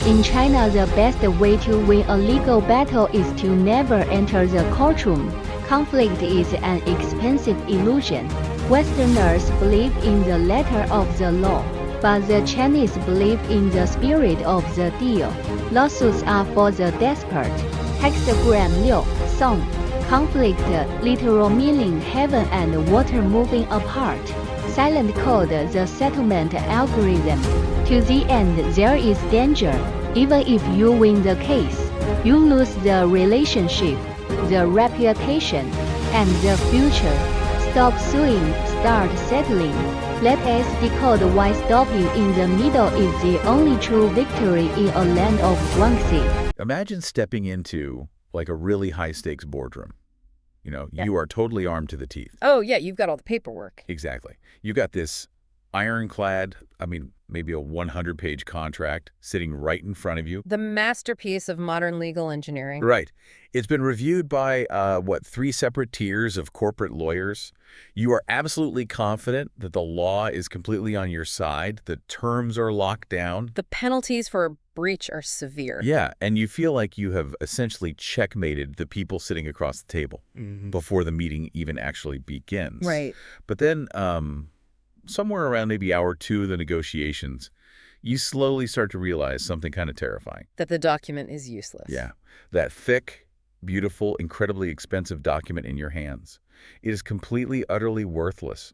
In China, the best way to win a legal battle is to never enter the courtroom. Conflict is an expensive illusion. Westerners believe in the letter of the law, but the Chinese believe in the spirit of the deal. Lawsuits are for the desperate. Hexagram 6. Song. Conflict, literal meaning heaven and water moving apart. Silent code, the settlement algorithm. To the end, there is danger. Even if you win the case, you lose the relationship, the reputation, and the future. Stop suing, start settling. Let us decode why stopping in the middle is the only true victory in a land of guanxi. Imagine stepping into, like, a really high-stakes boardroom. You are totally armed to the teeth. Oh, yeah, you've got all the paperwork. Exactly. You got this ironclad, maybe a 100-page contract sitting right in front of you. The masterpiece of modern legal engineering. Right. It's been reviewed by, 3 separate tiers of corporate lawyers. You are absolutely confident that the law is completely on your side. The terms are locked down. The penalties for a breach are severe. Yeah, and you feel like you have essentially checkmated the people sitting across the table before the meeting even actually begins. Right. But then, somewhere around maybe hour 2 of the negotiations, you slowly start to realize something kind of terrifying. That the document is useless. Yeah. That thick, beautiful, incredibly expensive document in your hands. It is completely, utterly worthless.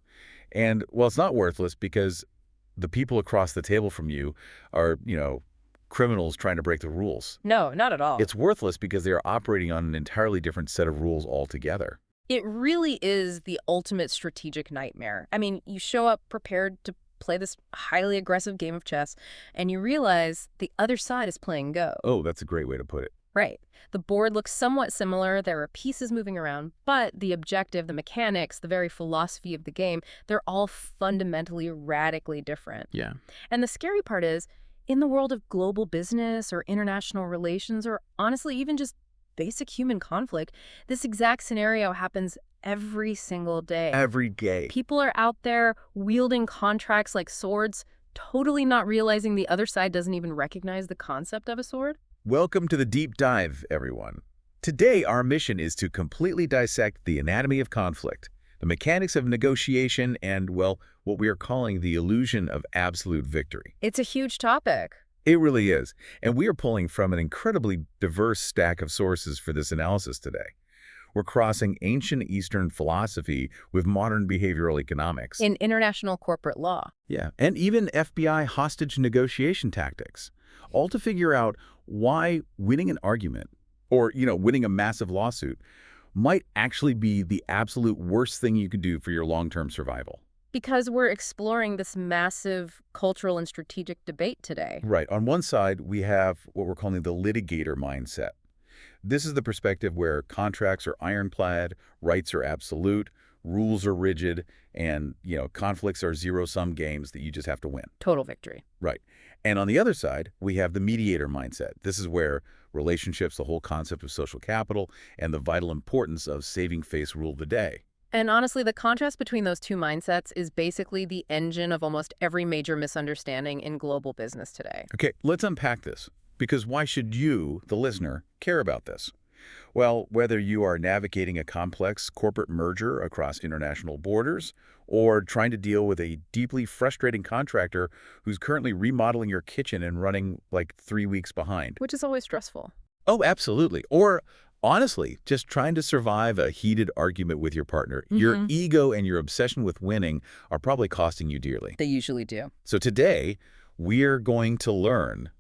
And, well, it's not worthless because the people across the table from you are, criminals trying to break the rules. No, not at all. It's worthless because they are operating on an entirely different set of rules altogether. It really is the ultimate strategic nightmare. You show up prepared to play this highly aggressive game of chess, and you realize the other side is playing Go. Oh, that's a great way to put it. Right. The board looks somewhat similar. There are pieces moving around, but the objective, the mechanics, the very philosophy of the game, they're all fundamentally, radically different. Yeah. And the scary part is, in the world of global business or international relations, or honestly, even just basic human conflict, this exact scenario happens every single day. Every day. People are out there wielding contracts like swords, totally not realizing the other side doesn't even recognize the concept of a sword. Welcome to the Deep Dive, everyone. Today, our mission is to completely dissect the anatomy of conflict, the mechanics of negotiation, and, well, what we are calling the illusion of absolute victory. It's a huge topic. It really is. And we are pulling from an incredibly diverse stack of sources for this analysis today. We're crossing ancient Eastern philosophy with modern behavioral economics. In international corporate law. Yeah, and even FBI hostage negotiation tactics, all to figure out why winning an argument or, winning a massive lawsuit might actually be the absolute worst thing you could do for your long-term survival. Because we're exploring this massive cultural and strategic debate today. Right. On one side, we have what we're calling the litigator mindset. This is the perspective where contracts are ironclad, rights are absolute, rules are rigid, and, conflicts are zero-sum games that you just have to win. Total victory. Right. And on the other side, we have the mediator mindset. This is where relationships, the whole concept of social capital, and the vital importance of saving face rule the day. And honestly, the contrast between those two mindsets is basically the engine of almost every major misunderstanding in global business today. Okay, let's unpack this. Because why should you, the listener, care about this? Well, whether you are navigating a complex corporate merger across international borders or trying to deal with a deeply frustrating contractor who's currently remodeling your kitchen and running like 3 weeks behind. Which is always stressful. Oh, absolutely. Or honestly, just trying to survive a heated argument with your partner. Your ego and your obsession with winning are probably costing you dearly. They usually do. So today, we're going to learn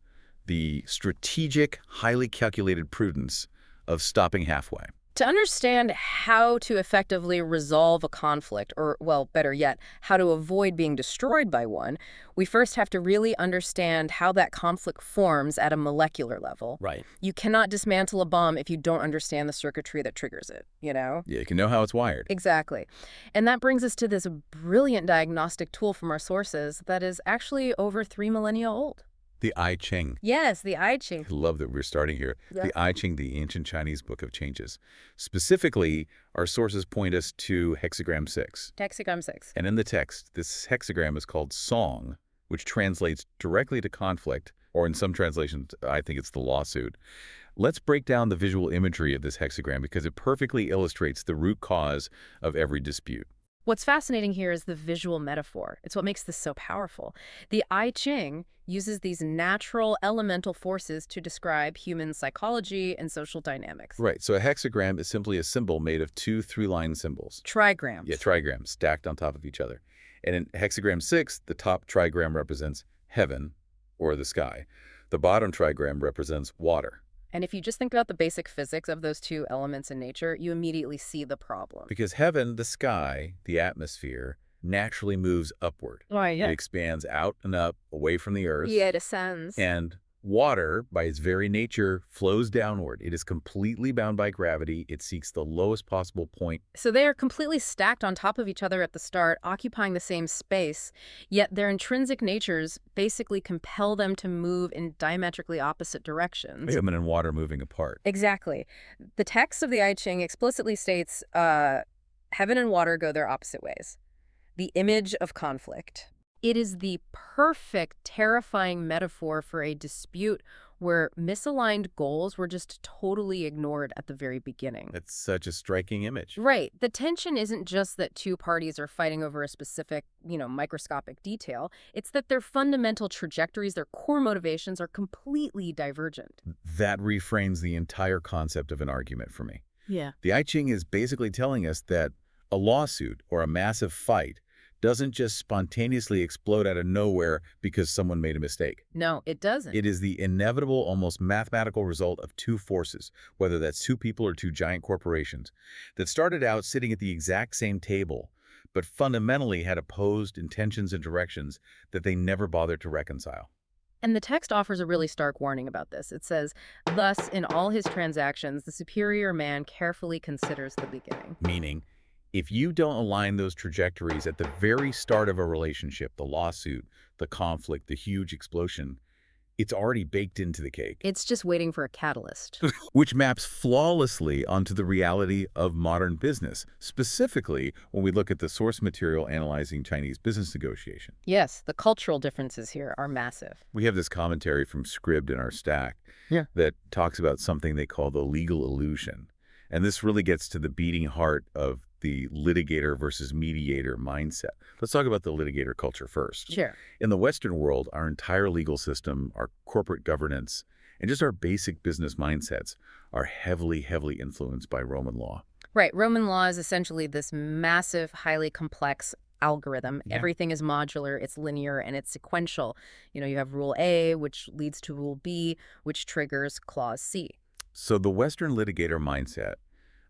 the strategic, highly calculated prudence of stopping halfway. To understand how to effectively resolve a conflict, or, well, better yet, how to avoid being destroyed by one, we first have to really understand how that conflict forms at a molecular level. Right. You cannot dismantle a bomb if you don't understand the circuitry that triggers it, Yeah, you can know how it's wired. Exactly. And that brings us to this brilliant diagnostic tool from our sources that is actually over 3 millennia old. The I-Ching. Yes, the I-Ching. I love that we're starting here. Yeah. The I-Ching, the ancient Chinese book of changes. Specifically, our sources point us to Hexagram 6. Hexagram 6. And in the text, this hexagram is called song, which translates directly to conflict Or in some translations, I think it's the lawsuit. Let's break down the visual imagery of this hexagram because it perfectly illustrates the root cause of every dispute. What's fascinating here is the visual metaphor. It's what makes this so powerful. The I-Ching uses these natural elemental forces to describe human psychology and social dynamics. Right, so a hexagram is simply a symbol made of two three-line symbols. Trigrams. Yeah, trigrams stacked on top of each other. And in hexagram 6, the top trigram represents heaven, or the sky. The bottom trigram represents water. And if you just think about the basic physics of those two elements in nature, you immediately see the problem. Because heaven, the sky, the atmosphere, naturally moves upward. Right, It expands out and up, away from the earth. Yeah, it ascends. And water, by its very nature, flows downward. It is completely bound by gravity. It seeks the lowest possible point. So they are completely stacked on top of each other at the start, occupying the same space, yet their intrinsic natures basically compel them to move in diametrically opposite directions. Heaven and water moving apart. Exactly. The text of the I-Ching explicitly states, heaven and water go their opposite ways. The image of conflict. It is the perfect, terrifying metaphor for a dispute where misaligned goals were just totally ignored at the very beginning. That's such a striking image. Right. The tension isn't just that two parties are fighting over a specific, microscopic detail. It's that their fundamental trajectories, their core motivations are completely divergent. That reframes the entire concept of an argument for me. Yeah. The I-Ching is basically telling us that a lawsuit or a massive fight doesn't just spontaneously explode out of nowhere because someone made a mistake. No, it doesn't. It is the inevitable, almost mathematical result of two forces, whether that's two people or two giant corporations, that started out sitting at the exact same table, but fundamentally had opposed intentions and directions that they never bothered to reconcile. And the text offers a really stark warning about this. It says, thus, in all his transactions, the superior man carefully considers the beginning. Meaning, if you don't align those trajectories at the very start of a relationship, the lawsuit, the conflict, the huge explosion, it's already baked into the cake. It's just waiting for a catalyst. Which maps flawlessly onto the reality of modern business, specifically when we look at the source material analyzing Chinese business negotiation. Yes, the cultural differences here are massive. We have this commentary from Scribd in our stack that talks about something they call the legal illusion. And this really gets to the beating heart of the litigator versus mediator mindset. Let's talk about the litigator culture first. Sure. In the Western world, our entire legal system, our corporate governance, and just our basic business mindsets are heavily, heavily influenced by Roman law. Right. Roman law is essentially this massive, highly complex algorithm. Yeah. Everything is modular, it's linear, and it's sequential. You have Rule A, which leads to Rule B, which triggers Clause C. So the Western litigator mindset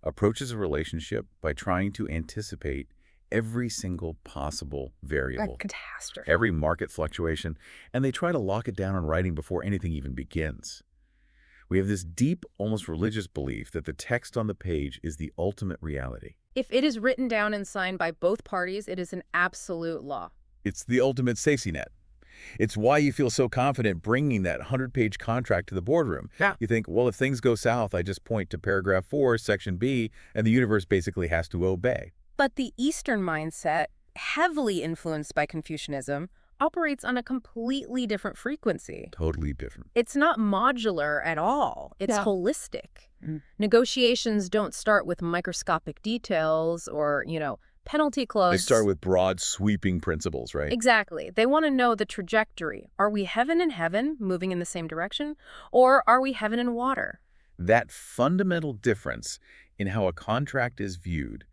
approaches a relationship by trying to anticipate every single possible variable, A catastrophe. every market fluctuation, and they try to lock it down in writing before anything even begins. We have this deep, almost religious belief that the text on the page is the ultimate reality. If it is written down and signed by both parties, it is an absolute law. It's the ultimate safety net. It's why you feel so confident bringing that 100-page contract to the boardroom. Yeah. You think, well, if things go south, I just point to paragraph 4, section B, and the universe basically has to obey. But the Eastern mindset, heavily influenced by Confucianism, operates on a completely different frequency. Totally different. It's not modular at all. It's holistic. Mm. Negotiations don't start with microscopic details or, penalty clause. They start with broad, sweeping principles, right? Exactly. They want to know the trajectory. Are we heaven and heaven, moving in the same direction? Or are we heaven and water? That fundamental difference in how a contract is viewed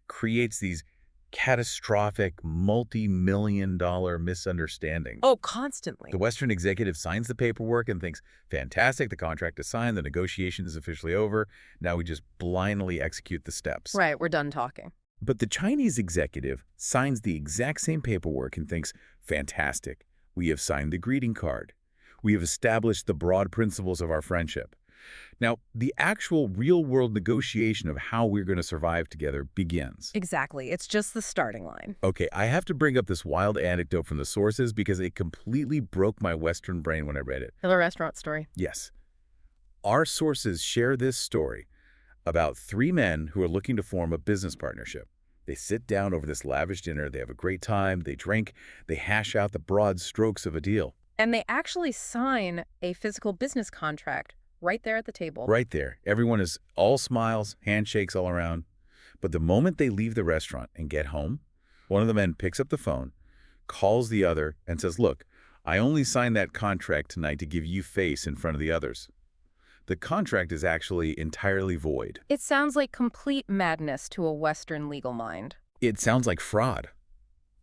creates these catastrophic, multi-million-dollar misunderstandings. Oh, constantly. The Western executive signs the paperwork and thinks, fantastic, the contract is signed, the negotiation is officially over. Now we just blindly execute the steps. Right, we're done talking. But the Chinese executive signs the exact same paperwork and thinks, fantastic, we have signed the greeting card. We have established the broad principles of our friendship. Now, the actual real-world negotiation of how we're going to survive together begins. Exactly. It's just the starting line. Okay, I have to bring up this wild anecdote from the sources because it completely broke my Western brain when I read it. The restaurant story. Yes. Our sources share this story about 3 men who are looking to form a business partnership. They sit down over this lavish dinner, they have a great time, they drink, they hash out the broad strokes of a deal. And they actually sign a physical business contract right there at the table. Right there. Everyone is all smiles, handshakes all around. But the moment they leave the restaurant and get home, one of the men picks up the phone, calls the other, and says, "Look, I only signed that contract tonight to give you face in front of the others." The contract is actually entirely void. It sounds like complete madness to a Western legal mind. It sounds like fraud.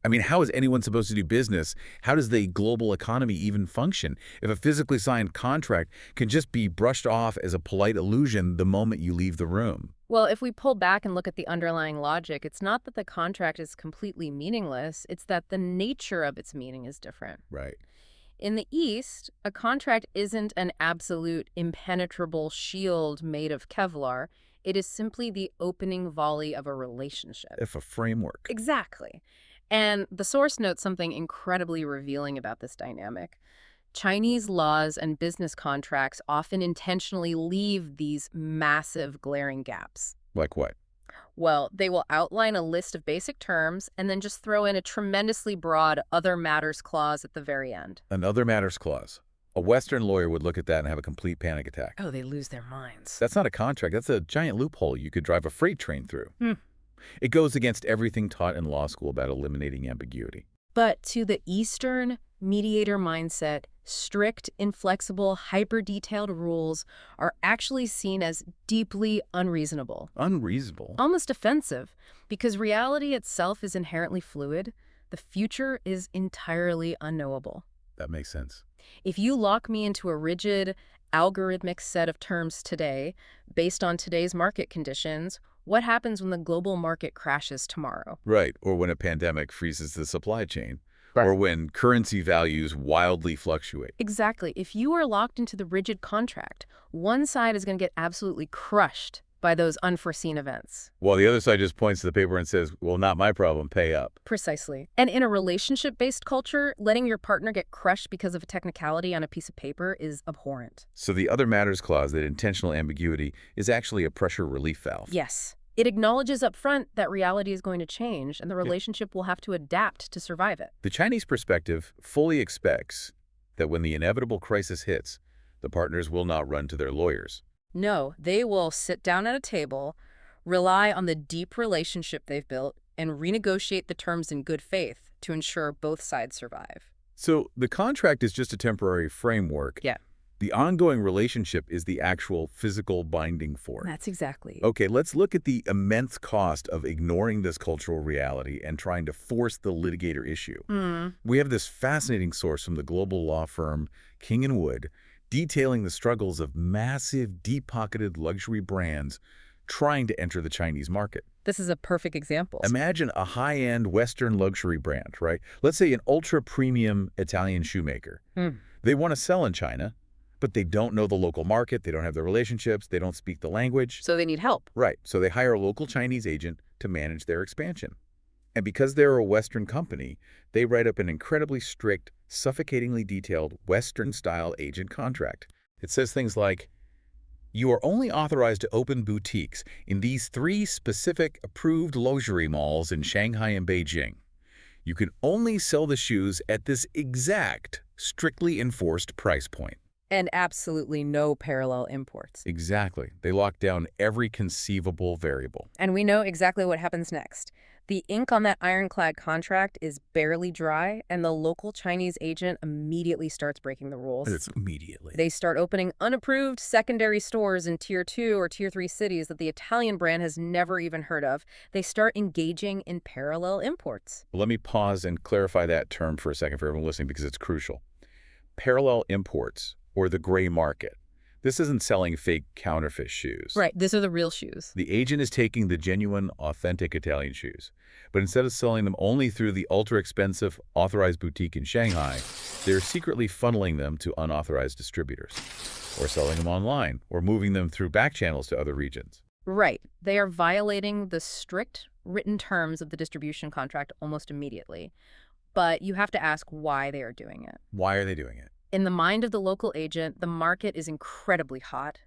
I mean, how is anyone supposed to do business? How does the global economy even function if a physically signed contract can just be brushed off as a polite illusion the moment you leave the room? Well, if we pull back and look at the underlying logic, it's not that the contract is completely meaningless, it's that the nature of its meaning is different. Right. In the East, a contract isn't an absolute impenetrable shield made of Kevlar. It is simply the opening volley of a relationship. If a framework. Exactly. And the source notes something incredibly revealing about this dynamic. Chinese laws and business contracts often intentionally leave these massive glaring gaps. Like what? Well, they will outline a list of basic terms and then just throw in a tremendously broad other matters clause at the very end. An other matters clause. A Western lawyer would look at that and have a complete panic attack. Oh, they lose their minds. That's not a contract. That's a giant loophole you could drive a freight train through. It goes against everything taught in law school about eliminating ambiguity. But to the Eastern mediator mindset, strict, inflexible, hyper-detailed rules are actually seen as deeply unreasonable. Unreasonable? Almost offensive, because reality itself is inherently fluid. The future is entirely unknowable. That makes sense. If you lock me into a rigid, algorithmic set of terms today, based on today's market conditions, what happens when the global market crashes tomorrow? Right, or when a pandemic freezes the supply chain. Or when currency values wildly fluctuate. Exactly. If you are locked into the rigid contract, one side is going to get absolutely crushed by those unforeseen events. While the other side just points to the paper and says, "Well, not my problem, pay up." Precisely. And in a relationship-based culture, letting your partner get crushed because of a technicality on a piece of paper is abhorrent. So the other matters clause, that intentional ambiguity, is actually a pressure relief valve. Yes. It acknowledges up front that reality is going to change and the relationship will have to adapt to survive it. The Chinese perspective fully expects that when the inevitable crisis hits, the partners will not run to their lawyers. No, they will sit down at a table, rely on the deep relationship they've built, and renegotiate the terms in good faith to ensure both sides survive. So the contract is just a temporary framework. Yeah. The ongoing relationship is the actual physical binding force. That's exactly. Okay, let's look at the immense cost of ignoring this cultural reality and trying to force the litigator issue. We have this fascinating source from the global law firm King & Wood detailing the struggles of massive, deep-pocketed luxury brands trying to enter the Chinese market. This is a perfect example. Imagine a high-end Western luxury brand, right? Let's say an ultra-premium Italian shoemaker. They want to sell in China, but they don't know the local market, they don't have the relationships, they don't speak the language. So they need help. Right, so they hire a local Chinese agent to manage their expansion. And because they're a Western company, they write up an incredibly strict, suffocatingly detailed Western-style agent contract. It says things like, "You are only authorized to open boutiques in these 3 specific approved luxury malls in Shanghai and Beijing. You can only sell the shoes at this exact, strictly enforced price point." And absolutely no parallel imports. Exactly. They lock down every conceivable variable. And we know exactly what happens next. The ink on that ironclad contract is barely dry, and the local Chinese agent immediately starts breaking the rules. It's immediately. They start opening unapproved secondary stores in Tier 2 or Tier 3 cities that the Italian brand has never even heard of. They start engaging in parallel imports. Let me pause and clarify that term for a second for everyone listening because it's crucial. Parallel imports, or the gray market. This isn't selling fake counterfeit shoes. Right, these are the real shoes. The agent is taking the genuine, authentic Italian shoes, but instead of selling them only through the ultra-expensive authorized boutique in Shanghai, they're secretly funneling them to unauthorized distributors, or selling them online, or moving them through back channels to other regions. Right. They are violating the strict written terms of the distribution contract almost immediately. But you have to ask why they are doing it. Why are they doing it? In the mind of the local agent, the market is incredibly hot.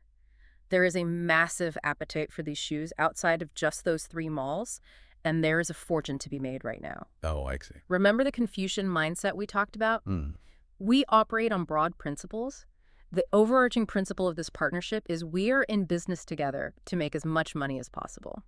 There is a massive appetite for these shoes outside of just those 3 malls, and there is a fortune to be made right now. Oh, I see. Remember the Confucian mindset we talked about? We operate on broad principles. The overarching principle of this partnership is we are in business together to make as much money as possible.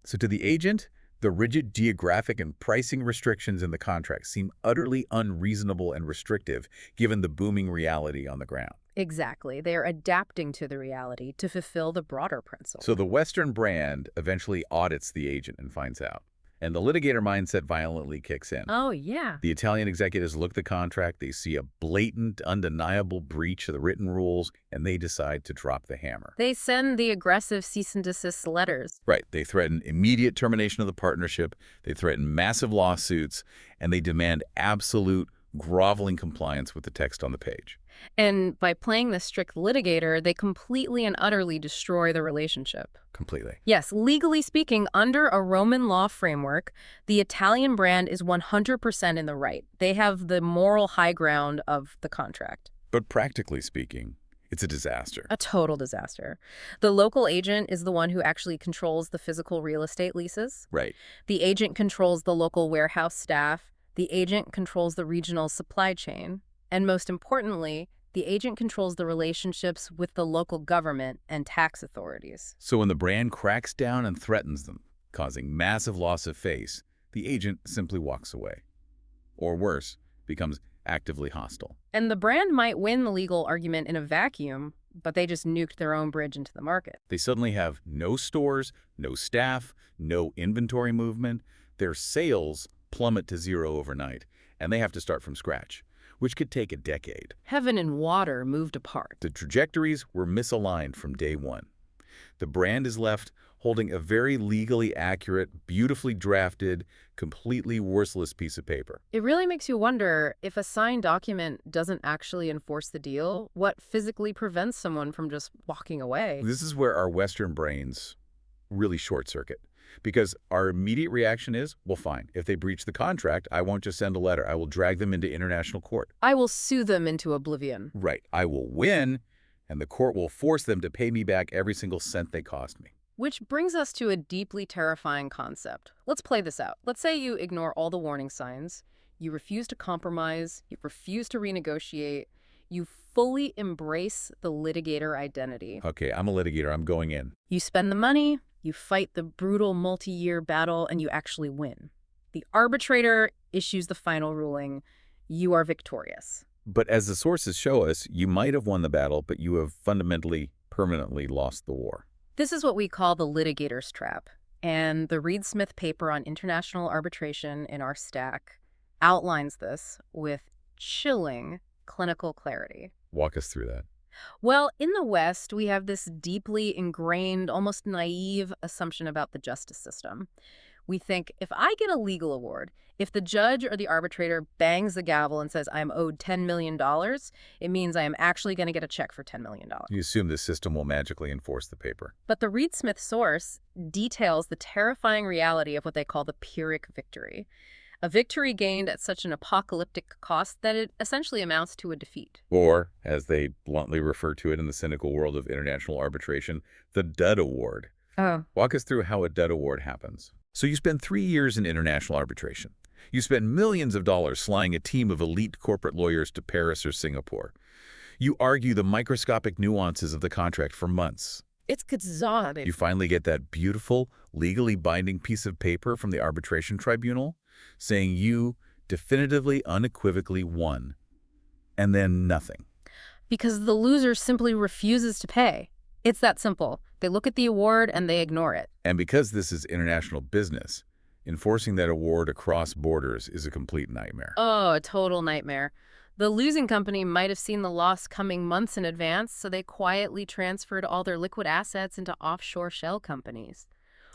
So to the agent, the rigid geographic and pricing restrictions in the contract seem utterly unreasonable and restrictive given the booming reality on the ground. Exactly. They are adapting to the reality to fulfill the broader principle. So the Western brand eventually audits the agent and finds out. And the litigator mindset violently kicks in. Oh, yeah. The Italian executives look at the contract, they see a blatant, undeniable breach of the written rules, and they decide to drop the hammer. They send the aggressive cease and desist letters. Right. They threaten immediate termination of the partnership, they threaten massive lawsuits, and they demand absolute, groveling compliance with the text on the page. And by playing the strict litigator, they completely and utterly destroy the relationship. Completely. Yes, legally speaking, under a Roman law framework, the Italian brand is 100% in the right. They have the moral high ground of the contract. But practically speaking, it's a disaster. A total disaster. The local agent is the one who actually controls the physical real estate leases. Right. The agent controls the local warehouse staff. The agent controls the regional supply chain. And most importantly, the agent controls the relationships with the local government and tax authorities. So when the brand cracks down and threatens them, causing massive loss of face, the agent simply walks away. Or worse, becomes actively hostile. And the brand might win the legal argument in a vacuum, but they just nuked their own bridge into the market. They suddenly have no stores, no staff, no inventory movement. Their sales plummet to zero overnight, and they have to start from scratch, which could take a decade. Heaven and water moved apart. The trajectories were misaligned from day one. The brand is left holding a very legally accurate, beautifully drafted, completely worthless piece of paper. It really makes you wonder, if a signed document doesn't actually enforce the deal, what physically prevents someone from just walking away? This is where our Western brains really short-circuit. Because our immediate reaction is, well, fine. If they breach the contract, I won't just send a letter. I will drag them into international court. I will sue them into oblivion. Right. I will win, and the court will force them to pay me back every single cent they cost me. Which brings us to a deeply terrifying concept. Let's play this out. Let's say you ignore all the warning signs, you refuse to compromise, you refuse to renegotiate, you fully embrace the litigator identity. Okay, I'm a litigator. I'm going in. You spend the money, you fight the brutal multi-year battle, and you actually win. The arbitrator issues the final ruling. You are victorious. But as the sources show us, you might have won the battle, but you have fundamentally, permanently lost the war. This is what we call the litigator's trap. And the Reed-Smith paper on international arbitration in our stack outlines this with chilling clinical clarity. Walk us through that. Well, in the West, we have this deeply ingrained, almost naive assumption about the justice system. We think, if I get a legal award, if the judge or the arbitrator bangs the gavel and says I'm owed $10 million, it means I am actually going to get a check for $10 million. You assume the system will magically enforce the paper. But the Reed-Smith source details the terrifying reality of what they call the Pyrrhic victory. A victory gained at such an apocalyptic cost that it essentially amounts to a defeat. Or, as they bluntly refer to it in the cynical world of international arbitration, the dud award. Oh. Walk us through how a dud award happens. So you spend 3 years in international arbitration. You spend millions of dollars flying a team of elite corporate lawyers to Paris or Singapore. You argue the microscopic nuances of the contract for months. It's exhausting. You finally get that beautiful, legally binding piece of paper from the arbitration tribunal saying you definitively, unequivocally won. And then nothing. Because the loser simply refuses to pay. It's that simple. They look at the award and they ignore it. And because this is international business, enforcing that award across borders is a complete nightmare. Oh, a total nightmare. The losing company might have seen the loss coming months in advance, so they quietly transferred all their liquid assets into offshore shell companies.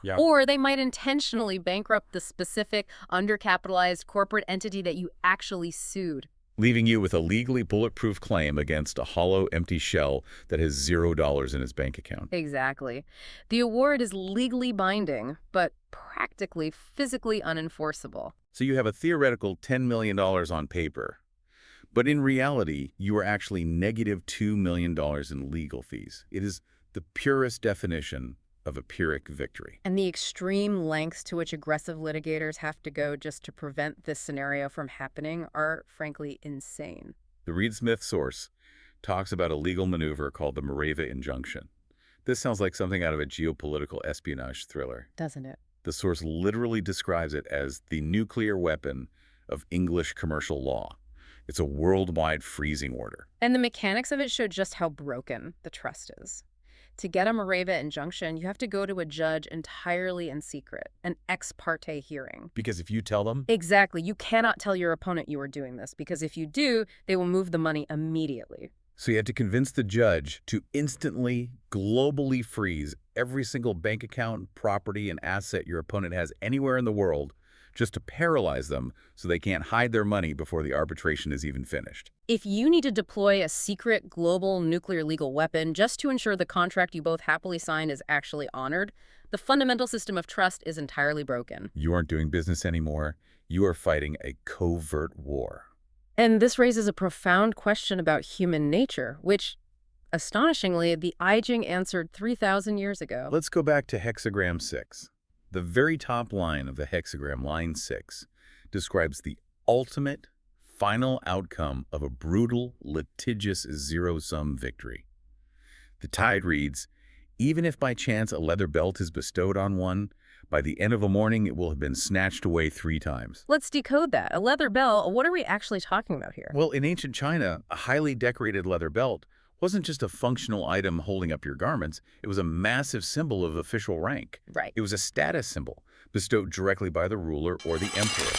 Yeah. Or they might intentionally bankrupt the specific undercapitalized corporate entity that you actually sued. Leaving you with a legally bulletproof claim against a hollow, empty shell that has $0 in its bank account. Exactly. The award is legally binding, but practically, physically unenforceable. So you have a theoretical $10 million on paper, but in reality, you are actually negative $2 million in legal fees. It is the purest definition of a Pyrrhic victory. And the extreme lengths to which aggressive litigators have to go just to prevent this scenario from happening are, frankly, insane. The Reed Smith source talks about a legal maneuver called the Morava Injunction. This sounds like something out of a geopolitical espionage thriller. Doesn't it? The source literally describes it as the nuclear weapon of English commercial law. It's a worldwide freezing order. And the mechanics of it show just how broken the trust is. To get a Morava injunction, you have to go to a judge entirely in secret, an ex parte hearing. Because if you tell them, Exactly. You cannot tell your opponent you are doing this, because if you do, they will move the money immediately. so you had to convince the judge to instantly, globally freeze every single bank account, property, and asset your opponent has anywhere in the world, just to paralyze them so they can't hide their money before the arbitration is even finished. If you need to deploy a secret global nuclear legal weapon just to ensure the contract you both happily signed is actually honored, the fundamental system of trust is entirely broken. You aren't doing business anymore. You are fighting a covert war. And this raises a profound question about human nature, which, astonishingly, the I-Ching answered 3,000 years ago. Let's go back to Hexagram 6. The very top line of the hexagram, line 6, describes the ultimate, final outcome of a brutal, litigious zero-sum victory. The tide reads, even if by chance a leather belt is bestowed on one, by the end of a morning it will have been snatched away 3 times. Let's decode that. A leather belt, what are we actually talking about here? Well, in ancient China, a highly decorated leather belt wasn't just a functional item holding up your garments, it was a massive symbol of official rank. Right. It was a status symbol, bestowed directly by the ruler or the emperor.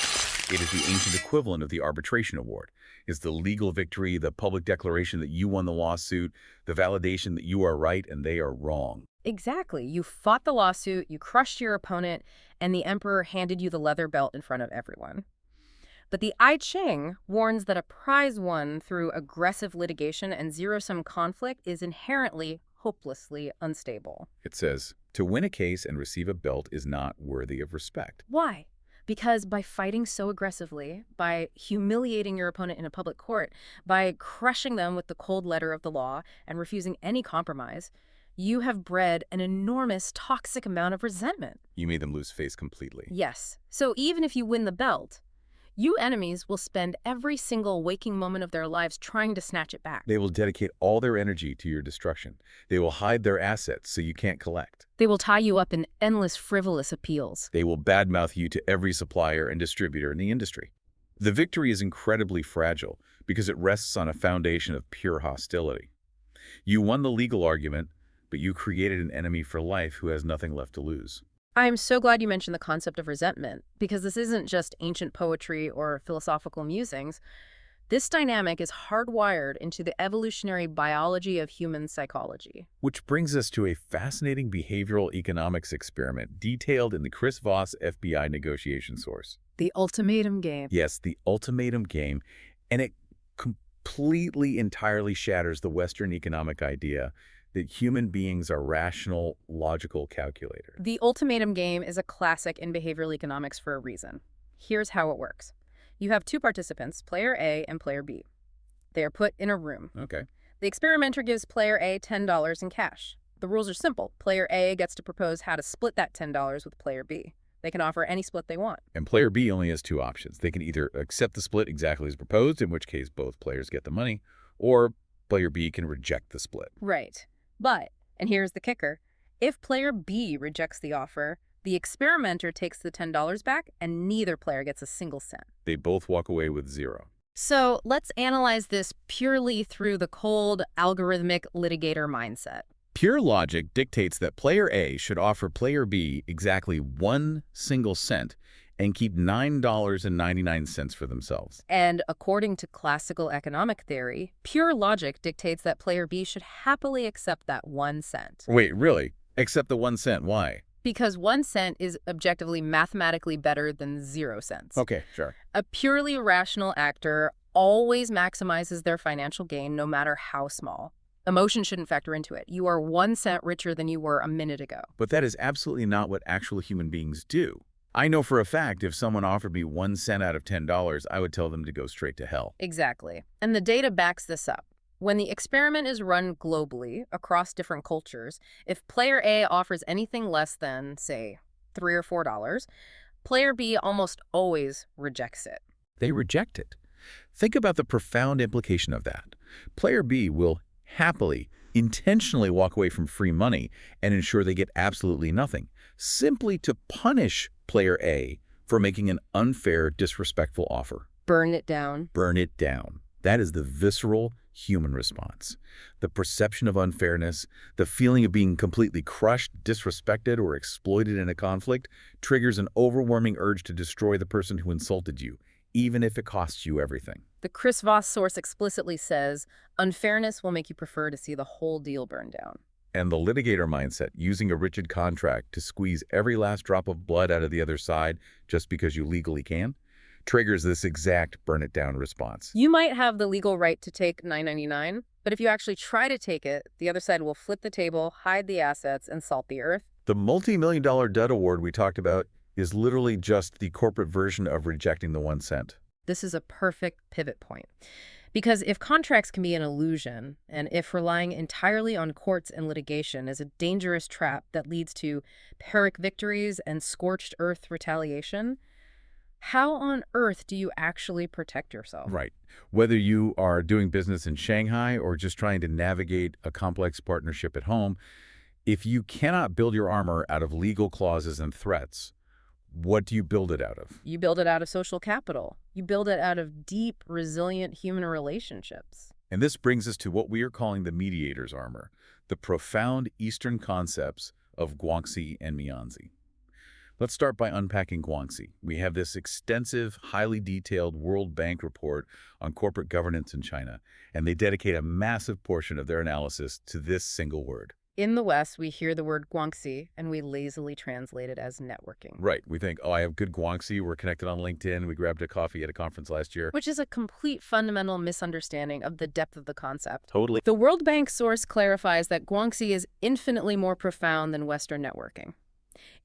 It is the ancient equivalent of the arbitration award. It's the legal victory, the public declaration that you won the lawsuit, the validation that you are right and they are wrong. Exactly. You fought the lawsuit, you crushed your opponent, and the emperor handed you the leather belt in front of everyone. But the I-Ching warns that a prize won through aggressive litigation and zero-sum conflict is inherently, hopelessly unstable. It says, to win a case and receive a belt is not worthy of respect. Why? Because by fighting so aggressively, by humiliating your opponent in a public court, by crushing them with the cold letter of the law and refusing any compromise, you have bred an enormous toxic amount of resentment. You made them lose face completely. Yes. So even if you win the belt, you enemies will spend every single waking moment of their lives trying to snatch it back. They will dedicate all their energy to your destruction. They will hide their assets so you can't collect. They will tie you up in endless frivolous appeals. They will badmouth you to every supplier and distributor in the industry. The victory is incredibly fragile because it rests on a foundation of pure hostility. You won the legal argument, but you created an enemy for life who has nothing left to lose. I'm so glad you mentioned the concept of resentment, because this isn't just ancient poetry or philosophical musings. This dynamic is hardwired into the evolutionary biology of human psychology. Which brings us to a fascinating behavioral economics experiment detailed in the Chris Voss FBI negotiation source. The ultimatum game. Yes, the ultimatum game, and it completely, entirely shatters the Western economic idea that human beings are rational, logical calculators. The ultimatum game is a classic in behavioral economics for a reason. Here's how it works. You have 2 participants, player A and player B. They are put in a room. Okay. The experimenter gives player A $10 in cash. The rules are simple. Player A gets to propose how to split that $10 with player B. They can offer any split they want. And player B only has 2 options. They can either accept the split exactly as proposed, in which case both players get the money, or player B can reject the split. Right. But, and here's the kicker, if player B rejects the offer, the experimenter takes the $10 back and neither player gets a single cent. They both walk away with 0. So let's analyze this purely through the cold, algorithmic litigator mindset. Pure logic dictates that player A should offer player B exactly 1 single cent and keep $9.99 for themselves. And according to classical economic theory, pure logic dictates that player B should happily accept that 1 cent. Wait, really? Except the 1 cent, why? Because 1 cent is objectively mathematically better than 0 cents. Okay, sure. A purely rational actor always maximizes their financial gain no matter how small. Emotion shouldn't factor into it. You are 1 cent richer than you were a minute ago. But that is absolutely not what actual human beings do. I know for a fact if someone offered me 1 cent out of $10, I would tell them to go straight to hell. Exactly. And the data backs this up. When the experiment is run globally, across different cultures, if player A offers anything less than, say, $3 or $4, player B almost always rejects it. They reject it. Think about the profound implication of that. Player B will happily, intentionally walk away from free money and ensure they get absolutely nothing, simply to punish player A for making an unfair, disrespectful offer. Burn it down. Burn it down. That is the visceral human response. The perception of unfairness, the feeling of being completely crushed, disrespected, or exploited in a conflict triggers an overwhelming urge to destroy the person who insulted you, even if it costs you everything. The Chris Voss source explicitly says, unfairness will make you prefer to see the whole deal burn down. And the litigator mindset, using a rigid contract to squeeze every last drop of blood out of the other side just because you legally can, triggers this exact burn-it-down response. You might have the legal right to take $9.99, but if you actually try to take it, the other side will flip the table, hide the assets, and salt the earth. The multi-million-dollar dud award we talked about is literally just the corporate version of rejecting the 1 cent. This is a perfect pivot point. Because if contracts can be an illusion, and if relying entirely on courts and litigation is a dangerous trap that leads to Pyrrhic victories and scorched earth retaliation, how on earth do you actually protect yourself? Right. Whether you are doing business in Shanghai or just trying to navigate a complex partnership at home, if you cannot build your armor out of legal clauses and threats, what do you build it out of? You build it out of social capital. You build it out of deep, resilient human relationships. And this brings us to what we are calling the mediator's armor, the profound Eastern concepts of Guangxi and Mianzi. Let's start by unpacking Guangxi. We have this extensive, highly detailed World Bank report on corporate governance in China, and they dedicate a massive portion of their analysis to this single word. In the West, we hear the word Guangxi, and we lazily translate it as networking. Right. We think, oh, I have good Guangxi. We're connected on LinkedIn. We grabbed a coffee at a conference last year. Which is a complete fundamental misunderstanding of the depth of the concept. Totally. The World Bank source clarifies that Guangxi is infinitely more profound than Western networking.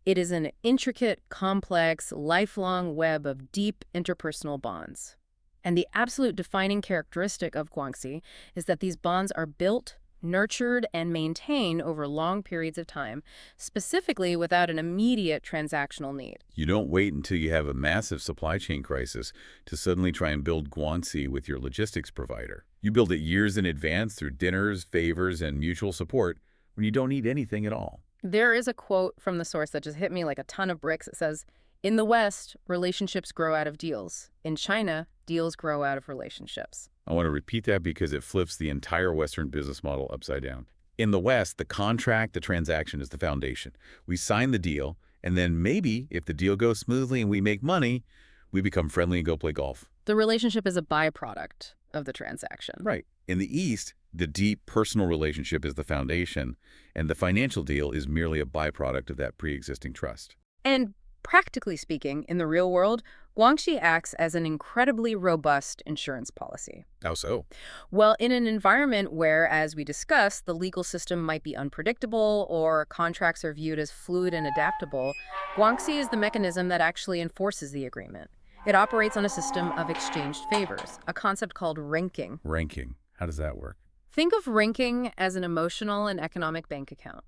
It is an intricate, complex, lifelong web of deep interpersonal bonds. And the absolute defining characteristic of Guangxi is that these bonds are built, nurtured, and maintained over long periods of time, specifically without an immediate transactional need. You don't wait until you have a massive supply chain crisis to suddenly try and build Guangxi with your logistics provider. You build it years in advance through dinners, favors, and mutual support when you don't need anything at all. There is a quote from the source that just hit me like a ton of bricks. It says, "In the West, relationships grow out of deals. In China, deals grow out of relationships." I want to repeat that because it flips the entire Western business model upside down. In the West, the contract, the transaction is the foundation. We sign the deal, and then maybe, if the deal goes smoothly and we make money, we become friendly and go play golf. The relationship is a byproduct of the transaction. Right. In the East, the deep personal relationship is the foundation, and the financial deal is merely a byproduct of that pre-existing trust. And practically speaking, in the real world, Guangxi acts as an incredibly robust insurance policy. How so? Well, in an environment where, as we discussed, the legal system might be unpredictable or contracts are viewed as fluid and adaptable, Guangxi is the mechanism that actually enforces the agreement. It operates on a system of exchanged favors, a concept called ranking. Ranking. How does that work? Think of ranking as an emotional and economic bank account.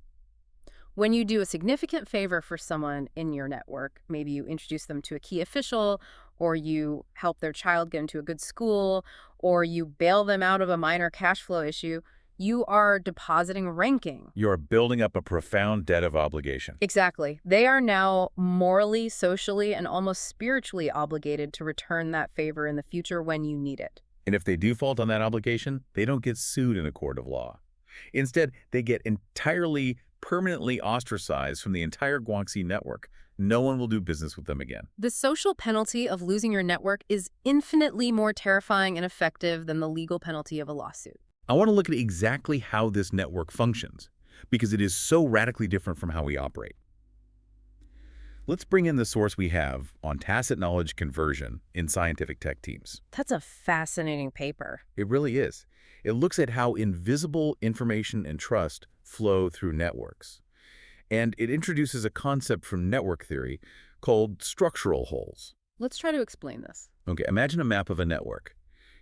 When you do a significant favor for someone in your network, maybe you introduce them to a key official, or you help their child get into a good school, or you bail them out of a minor cash flow issue, you are depositing ranking. You're building up a profound debt of obligation. Exactly. They are now morally, socially, and almost spiritually obligated to return that favor in the future when you need it. And if they default on that obligation, they don't get sued in a court of law. Instead, they get entirely, permanently ostracized from the entire Guangxi network. No one will do business with them again. The social penalty of losing your network is infinitely more terrifying and effective than the legal penalty of a lawsuit. I want to look at exactly how this network functions, because it is so radically different from how we operate. Let's bring in the source we have on tacit knowledge conversion in scientific tech teams. That's a fascinating paper. It really is. It looks at how invisible information and trust flow through networks. And it introduces a concept from network theory called structural holes. Let's try to explain this. Okay, imagine a map of a network.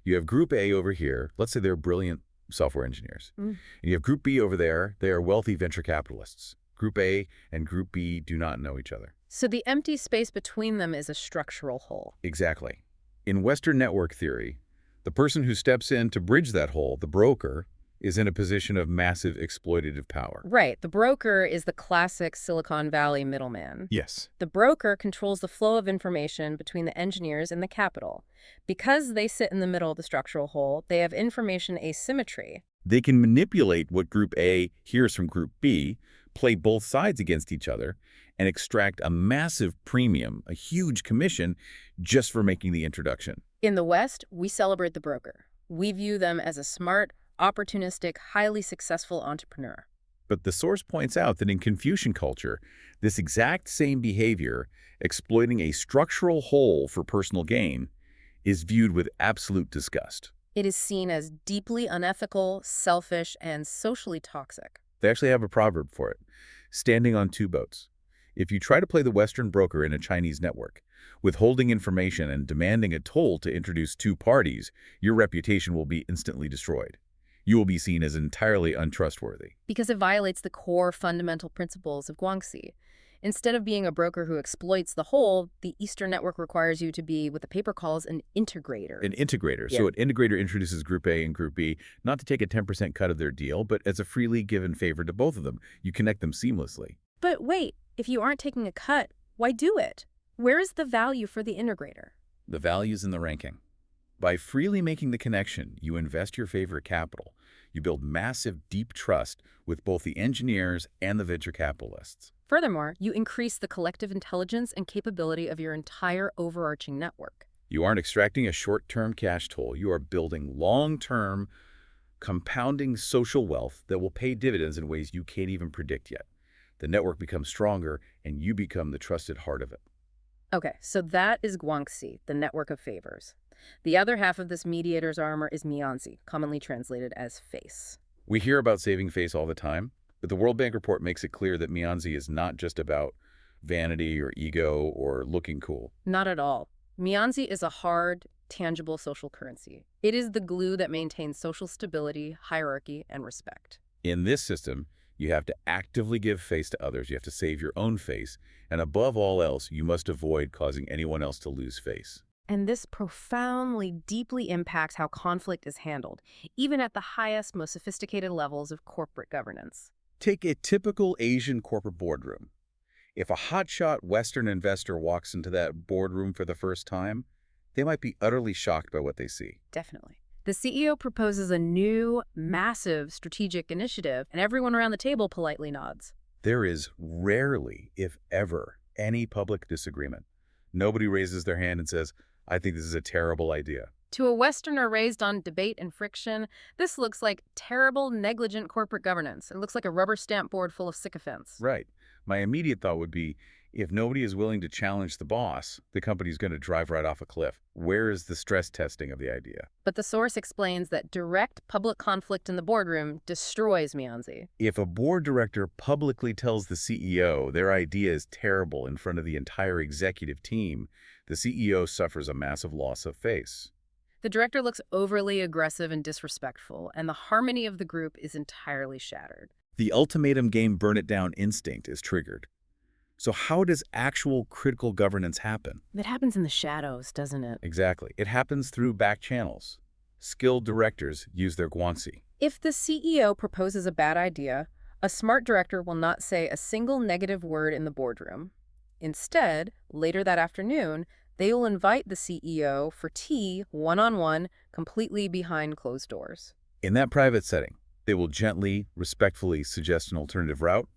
You have Group A over here. Let's say they're brilliant software engineers. And you have Group B over there. They are wealthy venture capitalists. Group A and Group B do not know each other. So the empty space between them is a structural hole. Exactly. In Western network theory, The person who steps in to bridge that hole, the broker, is in a position of massive exploitative power. Right. The broker is the classic Silicon Valley middleman. Yes. The broker controls the flow of information between the engineers and the capital. Because they sit in the middle of the structural hole, they have information asymmetry. They can manipulate what Group A hears from Group B, play both sides against each other, and extract a massive premium, a huge commission, just for making the introduction. In the West, we celebrate the broker. We view them as a smart, opportunistic, highly successful entrepreneur. But the source points out that in Confucian culture, this exact same behavior, exploiting a structural hole for personal gain, is viewed with absolute disgust. It is seen as deeply unethical, selfish, and socially toxic. They actually have a proverb for it: standing on two boats. If you try to play the Western broker in a Chinese network, withholding information and demanding a toll to introduce two parties, your reputation will be instantly destroyed. You will be seen as entirely untrustworthy. Because it violates the core fundamental principles of Guangxi. Instead of being a broker who exploits the whole, the Eastern network requires you to be what the paper calls an integrator. An integrator. Yeah. So an integrator introduces Group A and Group B, not to take a 10% cut of their deal, but as a freely given favor to both of them. You connect them seamlessly. But wait, if you aren't taking a cut, why do it? Where is the value for the integrator? The value's in the ranking. By freely making the connection, you invest your favorite capital. You build massive, deep trust with both the engineers and the venture capitalists. Furthermore, you increase the collective intelligence and capability of your entire overarching network. You aren't extracting a short-term cash toll. You are building long-term, compounding social wealth that will pay dividends in ways you can't even predict yet. The network becomes stronger, and you become the trusted heart of it. Okay, so that is Guangxi, the network of favors. The other half of this mediator's armor is Mianzi, commonly translated as face. We hear about saving face all the time, but the World Bank report makes it clear that Mianzi is not just about vanity or ego or looking cool. Not at all. Mianzi is a hard, tangible social currency. It is the glue that maintains social stability, hierarchy, and respect. In this system, you have to actively give face to others. You have to save your own face. And above all else, you must avoid causing anyone else to lose face. And this profoundly, deeply impacts how conflict is handled, even at the highest, most sophisticated levels of corporate governance. Take a typical Asian corporate boardroom. If a hotshot Western investor walks into that boardroom for the first time, they might be utterly shocked by what they see. Definitely. The CEO proposes a new, massive strategic initiative, and everyone around the table politely nods. There is rarely, if ever, any public disagreement. Nobody raises their hand and says, "I think this is a terrible idea." To a Westerner raised on debate and friction, this looks like terrible, negligent corporate governance. It looks like a rubber stamp board full of sycophants. Right. My immediate thought would be, if nobody is willing to challenge the boss, the company's going to drive right off a cliff. Where is the stress testing of the idea? But the source explains that direct public conflict in the boardroom destroys Mianzi. If a board director publicly tells the CEO their idea is terrible in front of the entire executive team, the CEO suffers a massive loss of face. The director looks overly aggressive and disrespectful, and the harmony of the group is entirely shattered. The ultimatum game burn-it-down instinct is triggered. So how does actual critical governance happen? That happens in the shadows, doesn't it? Exactly. It happens through back channels. Skilled directors use their guanxi. If the CEO proposes a bad idea, a smart director will not say a single negative word in the boardroom. Instead, later that afternoon, they will invite the CEO for tea, one-on-one, completely behind closed doors. In that private setting, they will gently, respectfully suggest an alternative route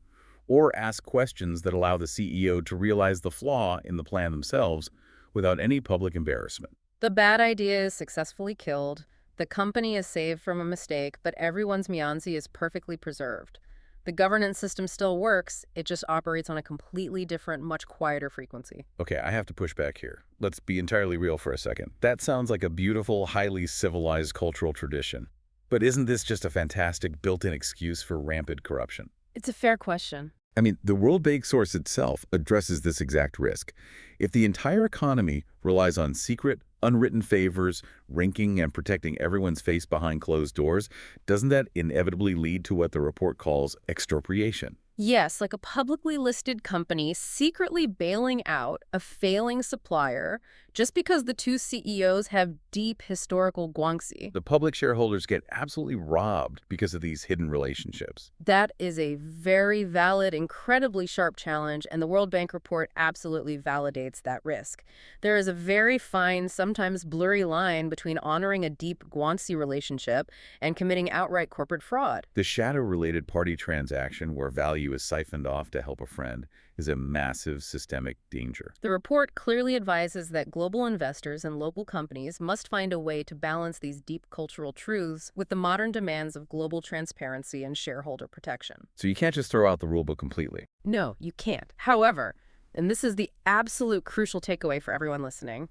or ask questions that allow the CEO to realize the flaw in the plan themselves without any public embarrassment. The bad idea is successfully killed, the company is saved from a mistake, but everyone's Mianzi is perfectly preserved. The governance system still works, it just operates on a completely different, much quieter frequency. Okay, I have to push back here. Let's be entirely real for a second. That sounds like a beautiful, highly civilized cultural tradition. But isn't this just a fantastic built-in excuse for rampant corruption? It's a fair question. I mean, the World Bank source itself addresses this exact risk. If the entire economy relies on secret, unwritten favors, ranking and protecting everyone's face behind closed doors, doesn't that inevitably lead to what the report calls expropriation? Yes, like a publicly listed company secretly bailing out a failing supplier just because the two CEOs have deep historical guanxi. The public shareholders get absolutely robbed because of these hidden relationships. That is a very valid, incredibly sharp challenge, and the World Bank report absolutely validates that risk. There is a very fine, sometimes blurry line between honoring a deep guanxi relationship and committing outright corporate fraud. The shadow-related party transaction where value is siphoned off to help a friend is a massive systemic danger. The report clearly advises that global investors and local companies must find a way to balance these deep cultural truths with the modern demands of global transparency and shareholder protection. So you can't just throw out the rulebook completely. No, you can't. However, and this is the absolute crucial takeaway for everyone listening,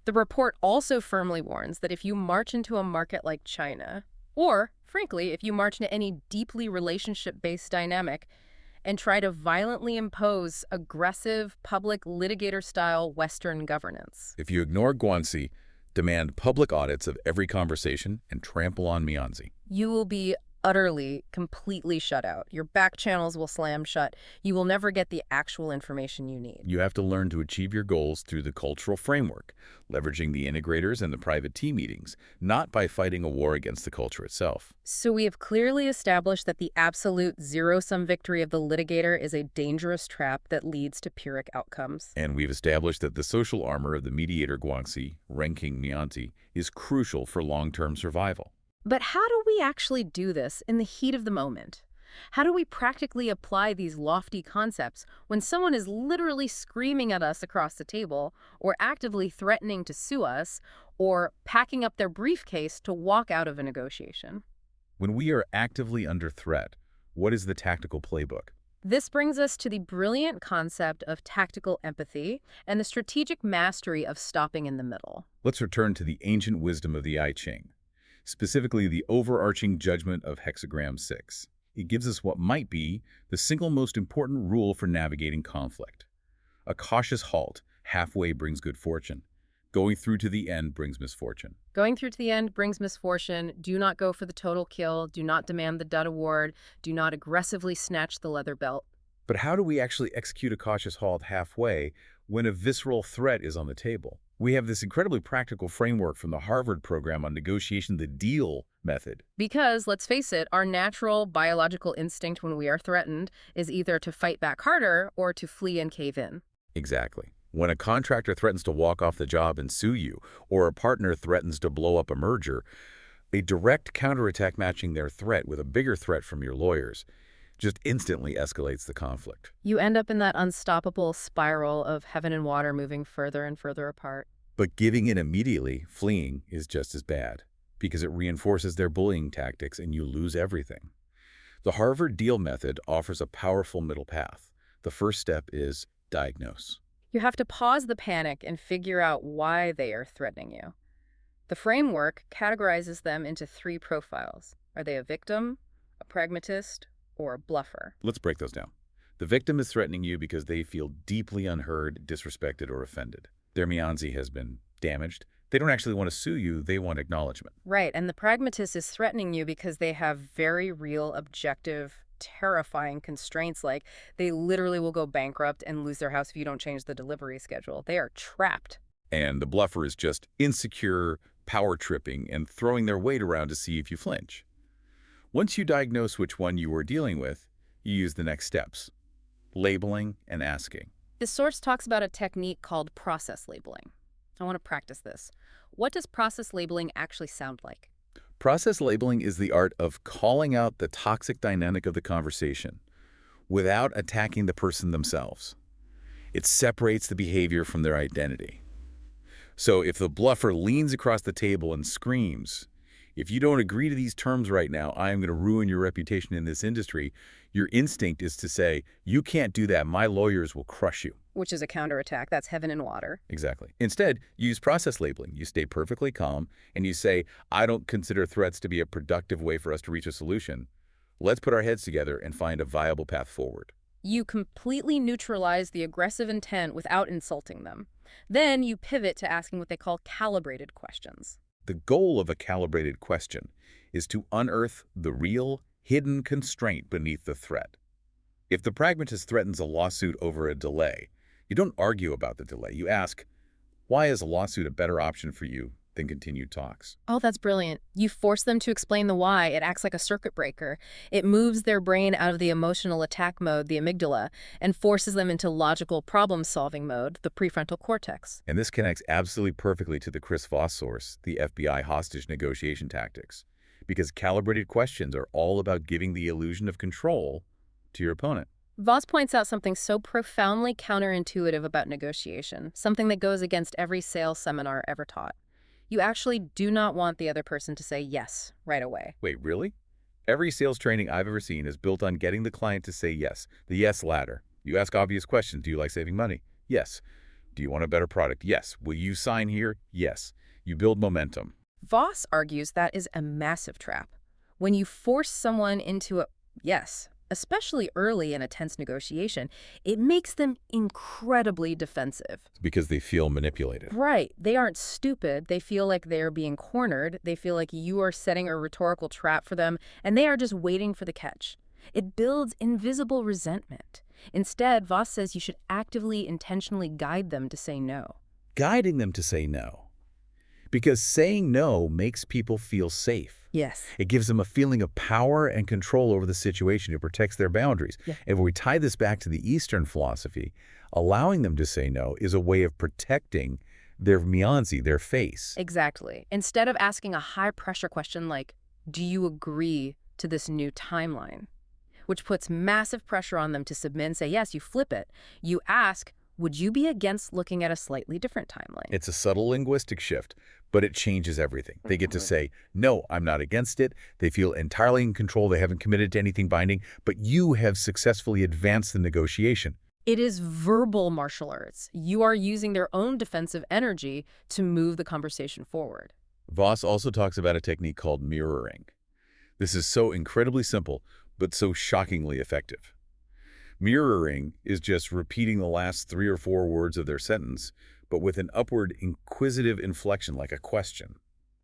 the report also firmly warns that if you march into a market like China, or, frankly, if you march into any deeply relationship-based dynamic, and try to violently impose aggressive, public litigator-style Western governance. If you ignore guanxi, demand public audits of every conversation, and trample on mianzi, You will be utterly, completely shut out. Your back channels will slam shut. You will never get the actual information you need. you have to learn to achieve your goals through the cultural framework, leveraging the integrators and the private team meetings, not by fighting a war against the culture itself. So we have clearly established that the absolute zero-sum victory of the litigator is a dangerous trap that leads to Pyrrhic outcomes. And we've established that the social armor of the mediator guanxi, ranking mianzi, is crucial for long-term survival. But how do we actually do this in the heat of the moment? How do we practically apply these lofty concepts when someone is literally screaming at us across the table, or actively threatening to sue us, or packing up their briefcase to walk out of a negotiation? When we are actively under threat, what is the tactical playbook? This brings us to the brilliant concept of tactical empathy and the strategic mastery of stopping in the middle. Let's return to the ancient wisdom of the I-Ching, specifically the overarching judgment of Hexagram 6. It gives us what might be the single most important rule for navigating conflict. A cautious halt halfway brings good fortune. Going through to the end brings misfortune. Going through to the end brings misfortune. Do not go for the total kill. Do not demand the dud award. Do not aggressively snatch the leather belt. But how do we actually execute a cautious halt halfway when a visceral threat is on the table? We have this incredibly practical framework from the Harvard program on negotiation, the deal method. Because, let's face it, our natural biological instinct when we are threatened is either to fight back harder or to flee and cave in. Exactly. When a contractor threatens to walk off the job and sue you, or a partner threatens to blow up a merger, a direct counterattack matching their threat with a bigger threat from your lawyers just instantly escalates the conflict. You end up in that unstoppable spiral of heaven and water moving further and further apart. But giving in immediately, fleeing, is just as bad, because it reinforces their bullying tactics and you lose everything. The Harvard deal method offers a powerful middle path. The first step is diagnose. You have to pause the panic and figure out why they are threatening you. The framework categorizes them into 3 profiles. Are they a victim, a pragmatist, or a bluffer? Let's break those down. The victim is threatening you because they feel deeply unheard, disrespected, or offended. Their mianzi has been damaged. They don't actually want to sue you, they want acknowledgement. Right, and the pragmatist is threatening you because they have very real, objective, terrifying constraints, like they literally will go bankrupt and lose their house if you don't change the delivery schedule. They are trapped. And the bluffer is just insecure, power-tripping, and throwing their weight around to see if you flinch. Once you diagnose which one you are dealing with, you use the next steps: labeling and asking. This source talks about a technique called process labeling. I want to practice this. What does process labeling actually sound like? Process labeling is the art of calling out the toxic dynamic of the conversation without attacking the person themselves. It separates the behavior from their identity. So if the bluffer leans across the table and screams, "If you don't agree to these terms right now, I am going to ruin your reputation in this industry," your instinct is to say, "You can't do that. My lawyers will crush you." Which is a counterattack. That's heaven and water. Exactly. Instead, you use process labeling. You stay perfectly calm, and you say, "I don't consider threats to be a productive way for us to reach a solution. Let's put our heads together and find a viable path forward." You completely neutralize the aggressive intent without insulting them. Then you pivot to asking what they call calibrated questions. The goal of a calibrated question is to unearth the real, hidden constraint beneath the threat. If the pragmatist threatens a lawsuit over a delay, you don't argue about the delay. You ask, Why is a lawsuit a better option for you than continued talks? Oh, that's brilliant. You force them to explain the why. It acts like a circuit breaker. It moves their brain out of the emotional attack mode, the amygdala, and forces them into logical problem-solving mode, the prefrontal cortex. And this connects absolutely perfectly to the Chris Voss source, the FBI hostage negotiation tactics, because calibrated questions are all about giving the illusion of control to your opponent. Voss points out something so profoundly counterintuitive about negotiation, something that goes against every sales seminar ever taught. You actually do not want the other person to say yes right away. Wait, really? Every sales training I've ever seen is built on getting the client to say yes, the yes ladder. You ask obvious questions. Do you like saving money? Yes. Do you want a better product? Yes. Will you sign here? Yes. You build momentum. Voss argues that is a massive trap. When you force someone into a yes, especially early in a tense negotiation, it makes them incredibly defensive. Because they feel manipulated. Right. They aren't stupid. They feel like they're being cornered. They feel like you are setting a rhetorical trap for them, and they are just waiting for the catch. It builds invisible resentment. Instead, Voss says you should actively, intentionally guide them to say no. Guiding them to say no. Because saying no makes people feel safe. Yes. It gives them a feeling of power and control over the situation. It protects their boundaries. Yeah. And when we tie this back to the Eastern philosophy, allowing them to say no is a way of protecting their mianzi, their face. Exactly. Instead of asking a high-pressure question like, do you agree to this new timeline? Which puts massive pressure on them to submit and say yes, you flip it. You ask, would you be against looking at a slightly different timeline? It's a subtle linguistic shift, but it changes everything. They get to say, no, I'm not against it. They feel entirely in control. They haven't committed to anything binding, but you have successfully advanced the negotiation. It is verbal martial arts. You are using their own defensive energy to move the conversation forward. Voss also talks about a technique called mirroring. This is so incredibly simple, but so shockingly effective. Mirroring is just repeating the last 3 or 4 words of their sentence, but with an upward inquisitive inflection like a question.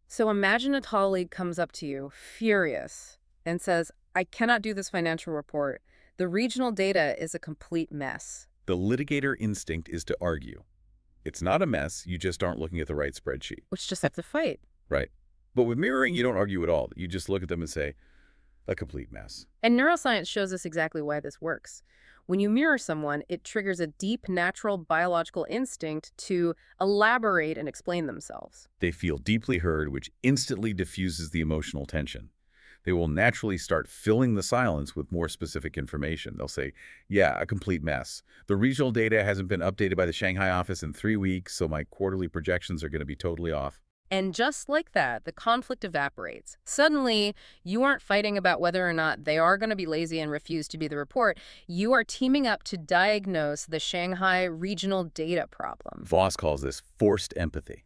So imagine a colleague comes up to you, furious, and says, I cannot do this financial report. The regional data is a complete mess. The litigator instinct is to argue. It's not a mess, you just aren't looking at the right spreadsheet. Which just have to fight. Right. But with mirroring, you don't argue at all. You just look at them and say, a complete mess. And neuroscience shows us exactly why this works. When you mirror someone, it triggers a deep, natural biological instinct to elaborate and explain themselves. They feel deeply heard, which instantly diffuses the emotional tension. They will naturally start filling the silence with more specific information. They'll say, yeah, a complete mess. The regional data hasn't been updated by the Shanghai office in 3 weeks, so my quarterly projections are going to be totally off. And just like that, the conflict evaporates. Suddenly, you aren't fighting about whether or not they are going to be lazy and refuse to be the report. You are teaming up to diagnose the Shanghai regional data problem. Voss calls this forced empathy.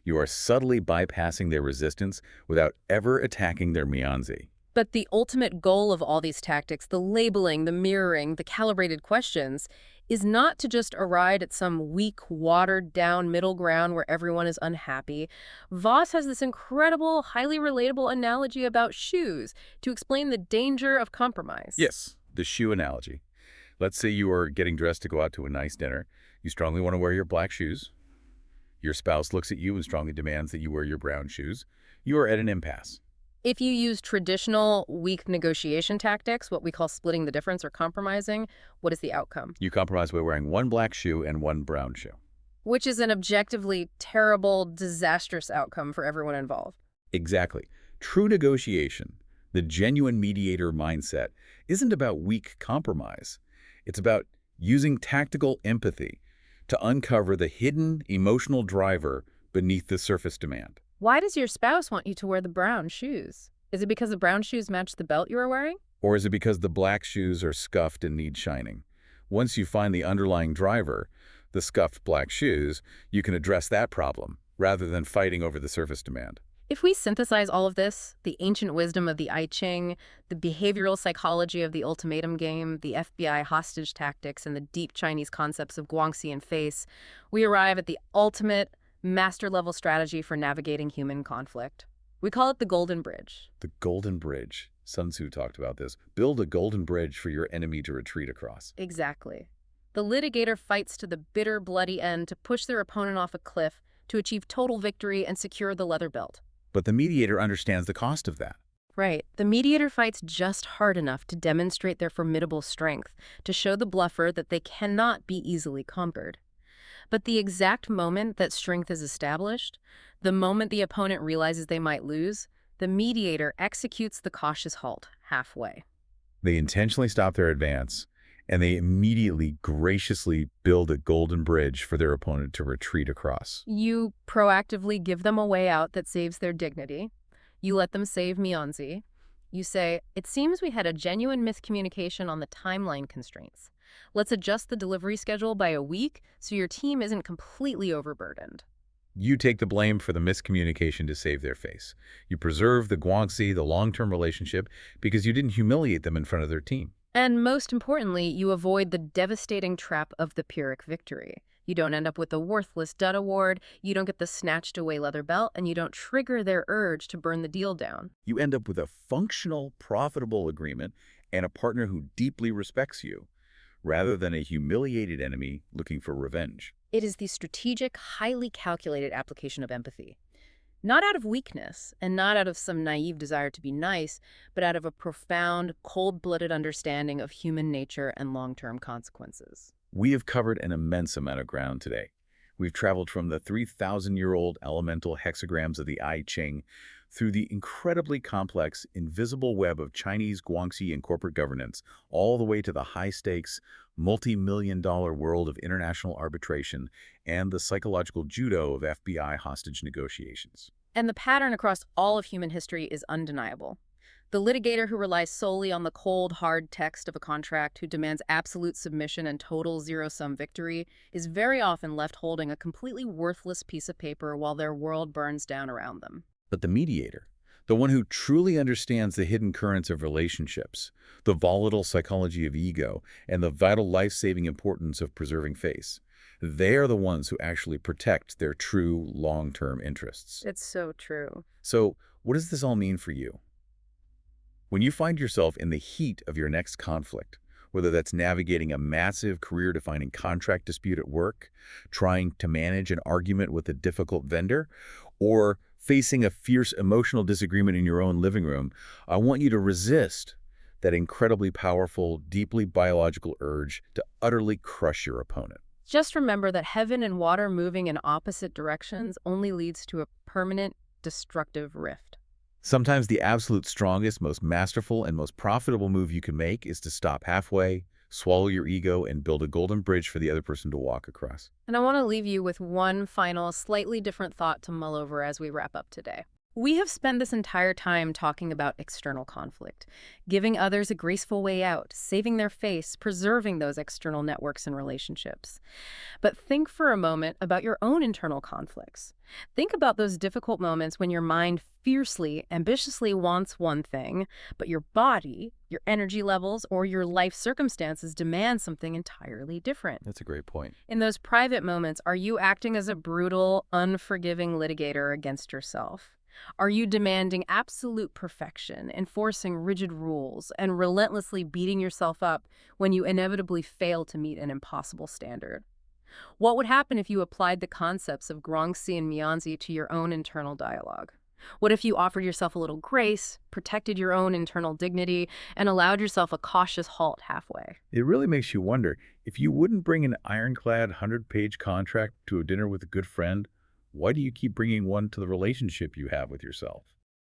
You are subtly bypassing their resistance without ever attacking their mianzi. But the ultimate goal of all these tactics, the labeling, the mirroring, the calibrated questions, is not to just arrive at some weak, watered-down middle ground where everyone is unhappy. Voss has this incredible, highly relatable analogy about shoes to explain the danger of compromise. Yes, the shoe analogy. Let's say you are getting dressed to go out to a nice dinner. You strongly want to wear your black shoes. Your spouse looks at you and strongly demands that you wear your brown shoes. You are at an impasse. If you use traditional weak negotiation tactics, what we call splitting the difference or compromising, what is the outcome? You compromise by wearing one black shoe and one brown shoe. Which is an objectively terrible, disastrous outcome for everyone involved. Exactly. True negotiation, the genuine mediator mindset, isn't about weak compromise. It's about using tactical empathy to uncover the hidden emotional driver beneath the surface demand. Why does your spouse want you to wear the brown shoes? Is it because the brown shoes match the belt you are wearing? Or is it because the black shoes are scuffed and need shining? Once you find the underlying driver, the scuffed black shoes, you can address that problem rather than fighting over the surface demand. If we synthesize all of this, the ancient wisdom of the I-Ching, the behavioral psychology of the ultimatum game, the FBI hostage tactics, and the deep Chinese concepts of guangxi and face, we arrive at the ultimate master-level strategy for navigating human conflict. We call it the Golden Bridge. The Golden Bridge. Sun Tzu talked about this. Build a golden bridge for your enemy to retreat across. Exactly. The litigator fights to the bitter, bloody end to push their opponent off a cliff to achieve total victory and secure the leather belt. But the mediator understands the cost of that. Right. The mediator fights just hard enough to demonstrate their formidable strength, to show the bluffer that they cannot be easily conquered. But the exact moment that strength is established, the moment the opponent realizes they might lose, the mediator executes the cautious halt halfway. They intentionally stop their advance, and they immediately graciously build a golden bridge for their opponent to retreat across. You proactively give them a way out that saves their dignity. You let them save Mionzi. You say, it seems we had a genuine miscommunication on the timeline constraints. Let's adjust the delivery schedule by a week so your team isn't completely overburdened. You take the blame for the miscommunication to save their face. You preserve the Guangxi, the long-term relationship, because you didn't humiliate them in front of their team. And most importantly, you avoid the devastating trap of the Pyrrhic victory. You don't end up with a worthless dud award, you don't get the snatched away leather belt, and you don't trigger their urge to burn the deal down. You end up with a functional, profitable agreement and a partner who deeply respects you, rather than a humiliated enemy looking for revenge. It is the strategic, highly calculated application of empathy. Not out of weakness, and not out of some naive desire to be nice, but out of a profound, cold-blooded understanding of human nature and long-term consequences. We have covered an immense amount of ground today. We've traveled from the 3,000-year-old elemental hexagrams of the I-Ching through the incredibly complex, invisible web of Chinese Guangxi and corporate governance, all the way to the high-stakes, multi-million-dollar world of international arbitration and the psychological judo of FBI hostage negotiations. And the pattern across all of human history is undeniable. The litigator who relies solely on the cold, hard text of a contract, who demands absolute submission and total zero-sum victory, is very often left holding a completely worthless piece of paper while their world burns down around them. But the mediator, the one who truly understands the hidden currents of relationships, the volatile psychology of ego, and the vital life-saving importance of preserving face, they are the ones who actually protect their true long-term interests. It's so true. So, what does this all mean for you? When you find yourself in the heat of your next conflict, whether that's navigating a massive career-defining contract dispute at work, trying to manage an argument with a difficult vendor, or facing a fierce emotional disagreement in your own living room, I want you to resist that incredibly powerful, deeply biological urge to utterly crush your opponent. Just remember that heaven and water moving in opposite directions only leads to a permanent, destructive rift. Sometimes the absolute strongest, most masterful, and most profitable move you can make is to stop halfway, swallow your ego, and build a golden bridge for the other person to walk across. And I want to leave you with one final, slightly different thought to mull over as we wrap up today. We have spent this entire time talking about external conflict, giving others a graceful way out, saving their face, preserving those external networks and relationships. But think for a moment about your own internal conflicts. Think about those difficult moments when your mind fiercely, ambitiously wants one thing, but your body, your energy levels, or your life circumstances demand something entirely different. That's a great point. In those private moments, are you acting as a brutal, unforgiving litigator against yourself? Are you demanding absolute perfection, enforcing rigid rules, and relentlessly beating yourself up when you inevitably fail to meet an impossible standard? What would happen if you applied the concepts of Guangxi and Mionzi to your own internal dialogue? What if you offered yourself a little grace, protected your own internal dignity, and allowed yourself a cautious halt halfway? It really makes you wonder, if you wouldn't bring an ironclad 100-page contract to a dinner with a good friend, why do you keep bringing one to the relationship you have with yourself?